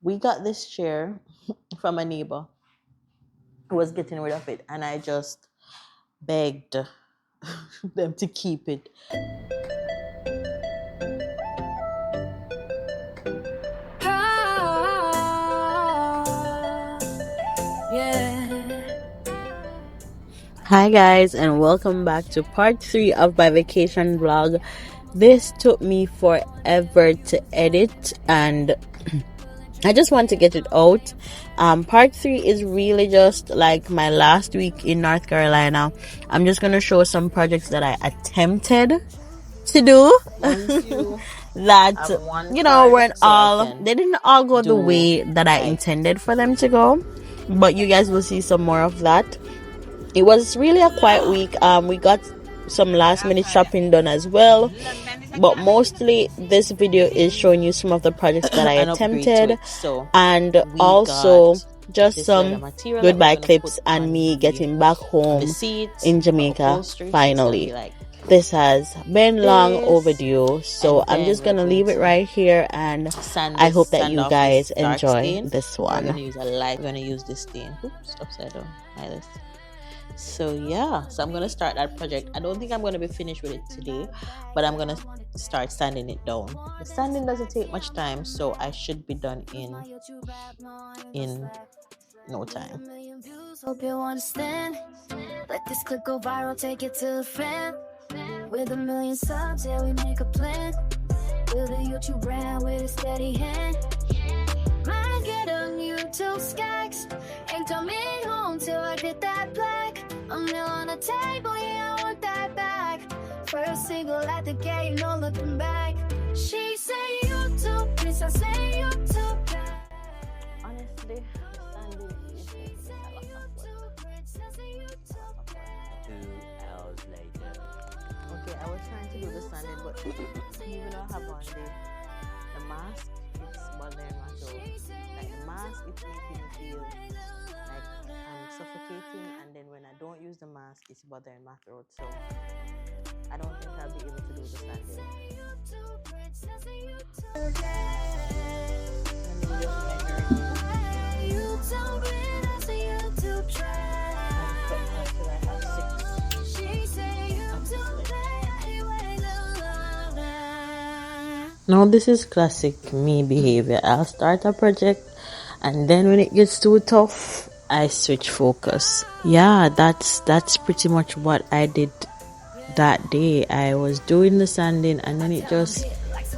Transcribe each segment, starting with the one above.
We got this chair from a neighbor who was getting rid of it, and I just begged them to keep it. Hi guys, and welcome back to part 3 of my vacation vlog. This took me forever to edit, and I just want to get it out. Part 3 is really just like my last week in North Carolina. I'm just gonna show some projects that I attempted to do that weren't all, they didn't all go the way that I intended for them to go, but you guys will see some more of that. It was really a quiet week. We got some last minute shopping done as well, but mostly this video is showing you some of the projects that I attempted, and also just some goodbye clips and me getting back home in Jamaica finally. This has been long overdue, so I'm just gonna leave it right here, and I hope that you guys enjoy this one. We're gonna use this stain. Oops, upside down. So yeah, so I'm gonna start that project. I don't think I'm gonna be finished with it today, but I'm gonna start sanding it down. The sanding doesn't take much time, so I should be done in no time. Hope you understand. Let this clip go viral, take it to a friend. With 1 million subs, yeah, we make a plan. Build a YouTube brand with a steady hand. Might get on YouTube skacks. Ain't coming home till I get that black. I'm nail on the table, yeah, I want that back. First single at the gate, no looking back. She say YouTube, Chris, I say YouTube. Honestly, standing is a lot of work. 2 hours later. Okay, I was trying to do the standing, but even though I have on the mask, it's bothering my throat. Like the mask, it's making me feel like I'm suffocating, and then when I don't use the mask, it's bothering my throat. So I don't think I'll be able to do the standing. Now this is classic me behavior. I'll start a project, and then when it gets too tough, I switch focus. Yeah, that's pretty much what I did that day. I was doing the sanding, and then it just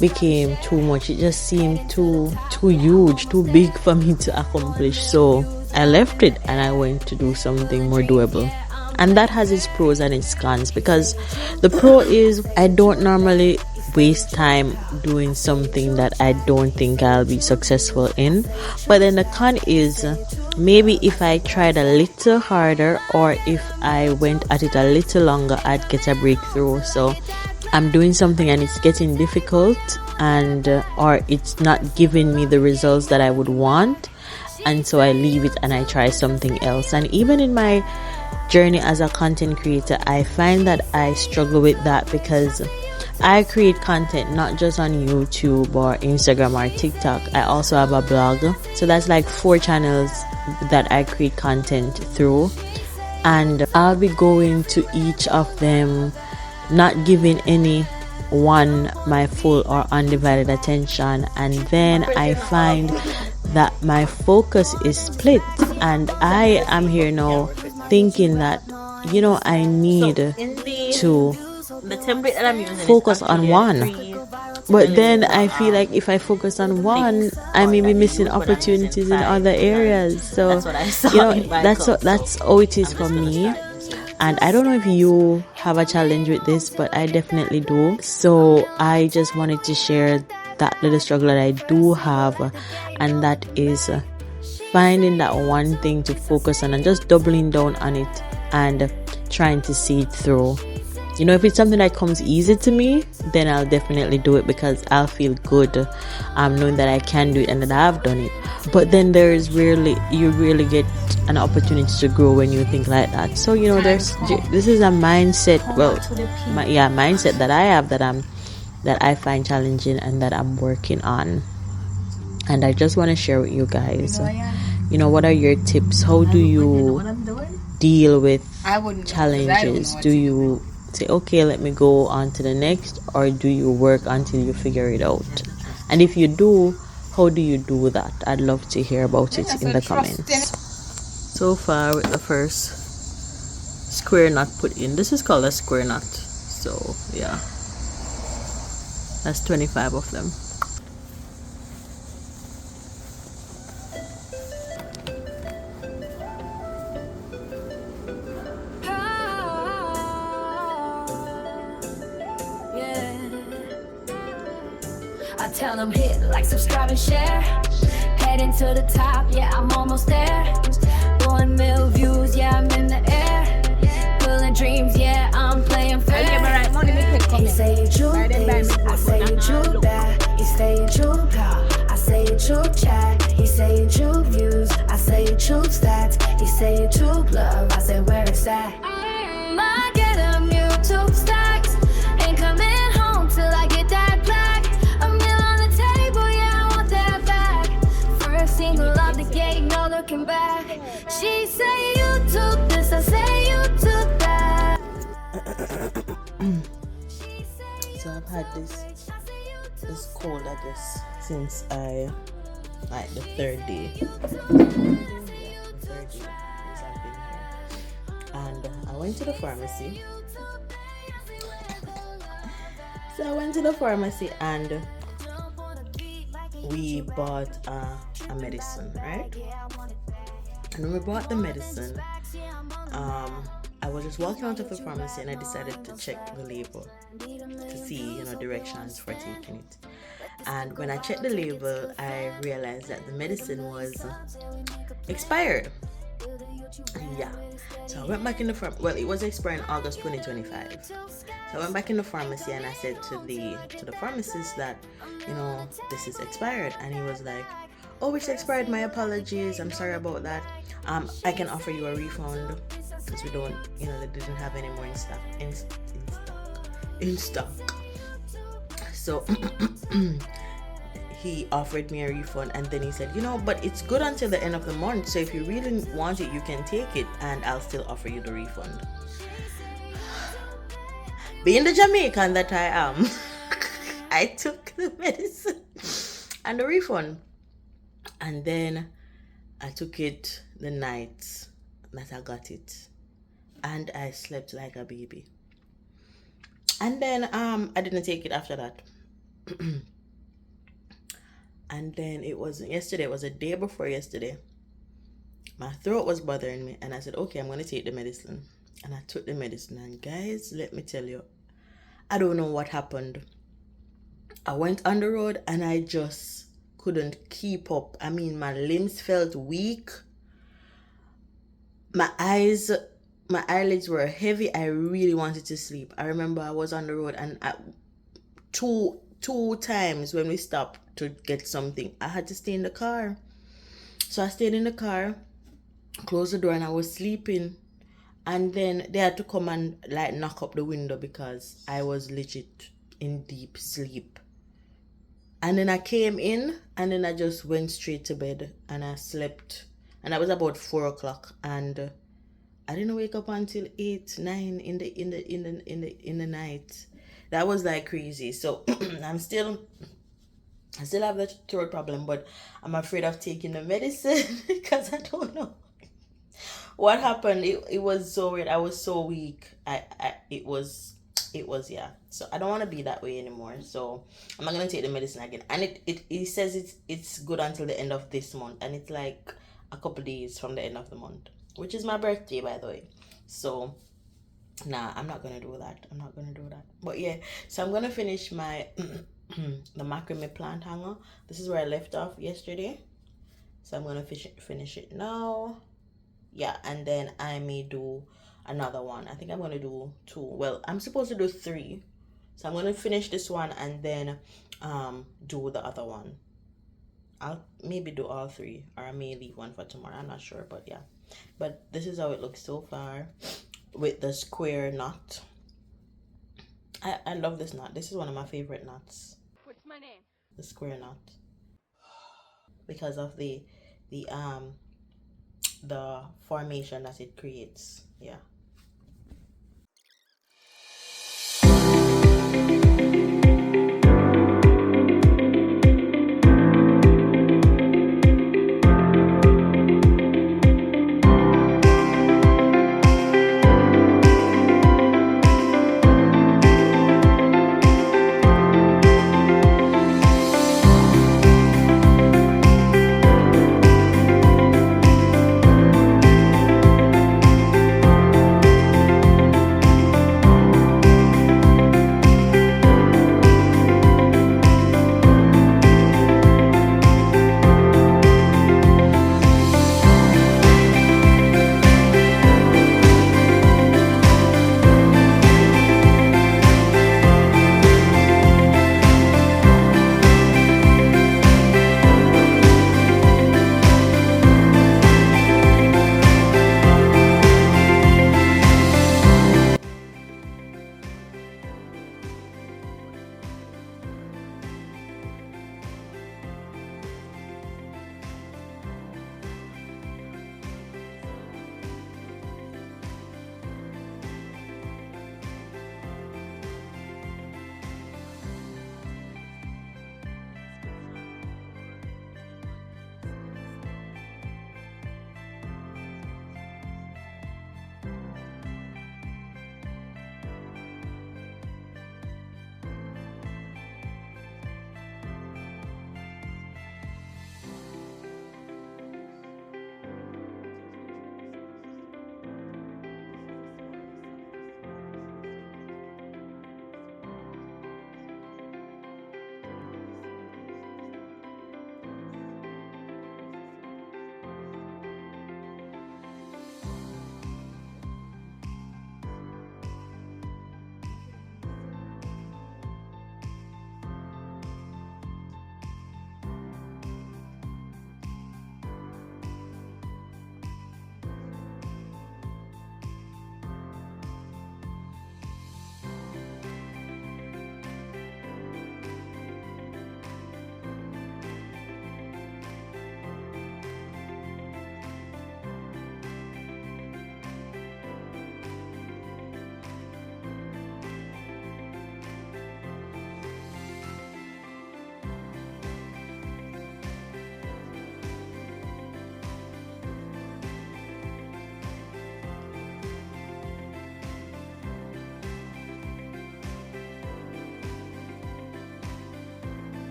became too much. It just seemed too huge, too big for me to accomplish. So I left it and I went to do something more doable. And that has its pros and its cons, because the pro is I don't normally waste time doing something that I don't think I'll be successful in. But then the con is maybe if I tried a little harder, or if I went at it a little longer, I'd get a breakthrough. So I'm doing something and it's getting difficult, and or it's not giving me the results that I would want, and so I leave it and I try something else. And even in my journey as a content creator, I find that I struggle with that, because I create content not just on YouTube or Instagram or TikTok. I also have a blog, so that's like 4 channels that I create content through, and I'll be going to each of them, not giving any one my full or undivided attention, and then I find that my focus is split, and I am here now thinking that I need to focus on one. But then I feel like if I focus on one, I may be missing opportunities in other areas. So that's how it is for me. And I don't know if you have a challenge with this, but I definitely do. So I just wanted to share that little struggle that I do have, and that is finding that one thing to focus on and just doubling down on it and trying to see it through. If it's something that comes easy to me, then I'll definitely do it, because I'll feel good knowing that I can do it and that I've done it. But then you rarely get an opportunity to grow when you think like that. So this is a mindset, mindset that I have, that I find challenging and that I'm working on. And I just want to share with you guys, what are your tips? How do you deal with challenges? Do you say, okay, let me go on to the next, or do you work until you figure it out? And if you do, how do you do that? I'd love to hear about it in the comments. So far with the first square knot put in. This is called a square knot. So yeah, that's 25 of them. I tell them hit, like, subscribe and share. Heading to the top, yeah, I'm almost there. 1 million views, yeah, I'm in the air. Pulling dreams, yeah, I'm playing fair. He say you true this, I say you true that. He say you true call, I say you true chat. He say you true views, I say you true stats. He say you true love, I say where it's at. I get them YouTube stacks, ain't coming home till I get that plaque. A meal on the table, yeah, I want that back. First single off the gate, no looking back. She say you took this, I say you took that. So I've had this cold, I guess, since like the third day. The third day since I've been here. And I went to the pharmacy. So I went to the pharmacy and we bought a medicine, right? And when we bought the medicine, I was just walking out of the pharmacy and I decided to check the label to see, directions for taking it. And when I checked the label, I realized that the medicine was expired. Yeah. So I went back in the pharmacy. Well, it was expired in August 2025. So I went back in the pharmacy and I said to the pharmacist that, this is expired. And he was like, oh, it's expired. My apologies. I'm sorry about that. I can offer you a refund because we don't, they didn't have any more in stock. So he offered me a refund, and then he said, but it's good until the end of the month. So if you really want it, you can take it and I'll still offer you the refund. Being the Jamaican that I am, I took the medicine and the refund. And then I took it the night that I got it. And I slept like a baby. And then I didn't take it after that. And then it was a day before yesterday. My throat was bothering me and I said, okay, I'm going to take the medicine. And I took the medicine, and guys, let me tell you, I don't know what happened. I went on the road and I just couldn't keep up. I mean, my limbs felt weak. My eyelids were heavy. I really wanted to sleep. I remember I was on the road and two times when we stopped to get something, I had to stay in the car. So I stayed in the car, closed the door, and I was sleeping. And then they had to come and knock up the window because I was legit in deep sleep. And then I came in and then I just went straight to bed and I slept. And that was about 4 o'clock, and I didn't wake up until 8, 9 in the night. That was crazy. So I still have the throat problem, but I'm afraid of taking the medicine because I don't know what happened. It was so weird. I was so weak. It was yeah. So I don't want to be that way anymore. So I'm not gonna take the medicine again. And it says it's good until the end of this month, and it's like a couple days from the end of the month, which is my birthday, by the way. So nah, I'm not gonna do that. But yeah, so I'm gonna finish my the macrame plant hanger. This is where I left off yesterday, so I'm gonna finish it now. Yeah, and then I may do another one. I think I'm gonna do 2. Well, I'm supposed to do 3, so I'm gonna finish this one and then do the other one. I'll maybe do all 3, or I may leave one for tomorrow. I'm not sure, but yeah. But this is how it looks so far with the square knot. I love this knot. This is one of my favorite knots. What's my name? The square knot. because of the formation that it creates. Yeah.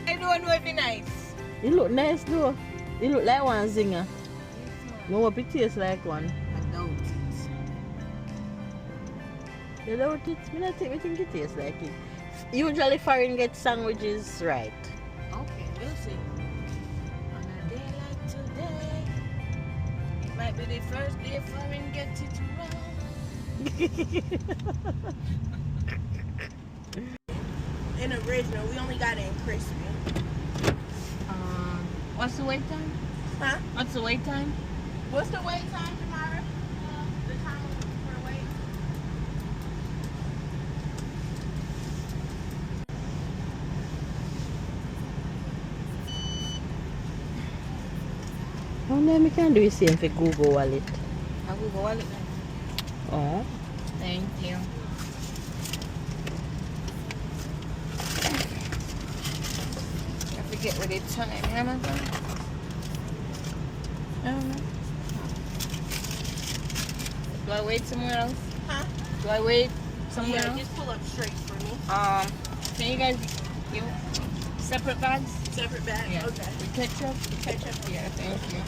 I don't know if it's nice. It look nice though. It look like one zinger. No, hope it tastes like one. I doubt it. You doubt it? I think it tastes like it. Usually foreign get sandwiches right. Okay, we'll see. On a day like today, it might be the first day foreign get it wrong. In original, we only got it in crispy. What's the wait time? Huh? What's the wait time? What's the wait time, Tamara? The time for wait? How then we can do the same for Google Wallet? A Google Wallet. Oh. Thank you. I forget what it's time. Amazon? I don't know. Do I wait somewhere else? Huh? Do I wait somewhere else? Just pull up straight for me. Can you guys give separate bags? Separate bag? Yeah. Okay. With ketchup? Ketchup? Yeah, thank you.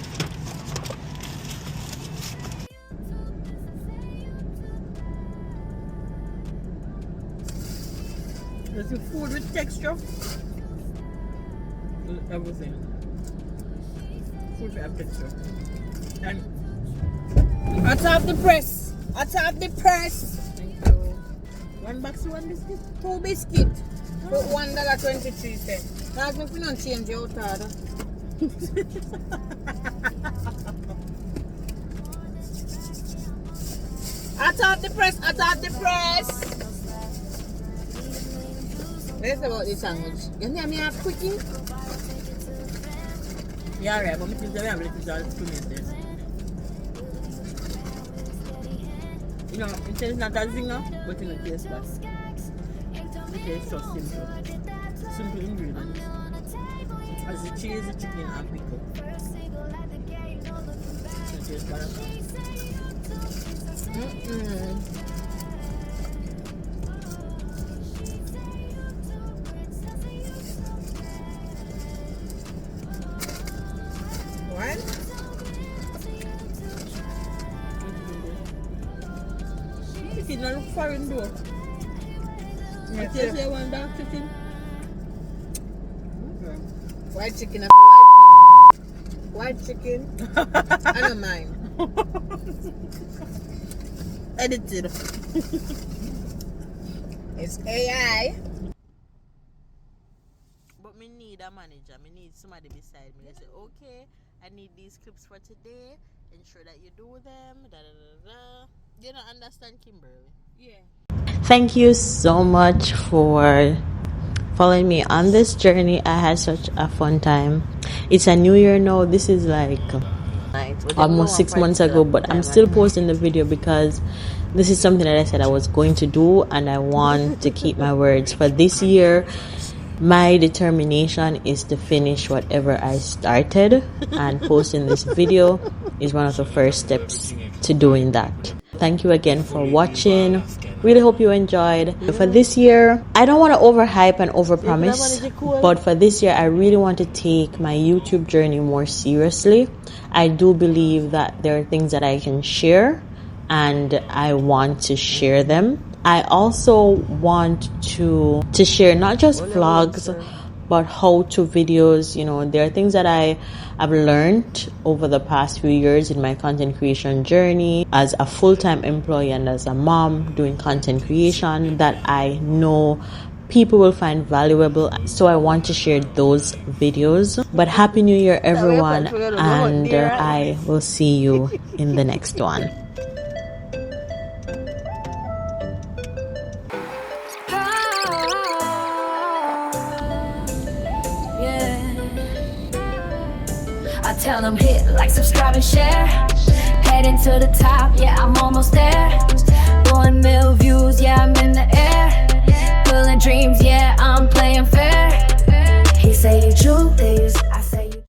Is it food with texture? Everything. Food with texture. And Atop the press. Atop the press. thank you. One box, one biscuit. 2 biscuit. Put $1.23. Now if you don't change your order. Atop the press, atop the press. Let's about this sandwich. You hear me have quickie? Yeah, right, but I think they have a little experience. You know, it is not a zinger, but in a taste bad. It is so simple. Simple ingredients. As the cheese, the chicken, and pickle. It tastes bad. What? Chicken don't look foreign though. I taste you want dark chicken. White chicken, white chicken. I don't mind. Edited. It's AI. But me need a manager. Me need somebody beside me. They say, okay, I need these clips for today. Ensure that you do them. Da, da, da, da. You don't understand, Kimberly? Yeah. Thank you so much for following me on this journey. I had such a fun time. It's a new year now. This is like almost 6 months ago, but I'm still posting the video because this is something that I said I was going to do, and I want to keep my words. For this year, my determination is to finish whatever I started, and posting this video is one of the first steps to doing that. Thank you again for watching. Really hope you enjoyed. For this year, I don't want to overhype and overpromise, but for this year, I really want to take my YouTube journey more seriously. I do believe that there are things that I can share, and I want to share them. I also want to share not just vlogs, but how-to videos. You know, there are things that I have learned over the past few years in my content creation journey as a full-time employee and as a mom doing content creation that I know people will find valuable. So I want to share those videos. But Happy New Year, everyone, and I will see you in the next one. I tell them hit like, subscribe, and share. Heading to the top, yeah, I'm almost there. 1 mil views, yeah, I'm in the air. Pulling dreams, yeah, I'm playing fair. He say you do this,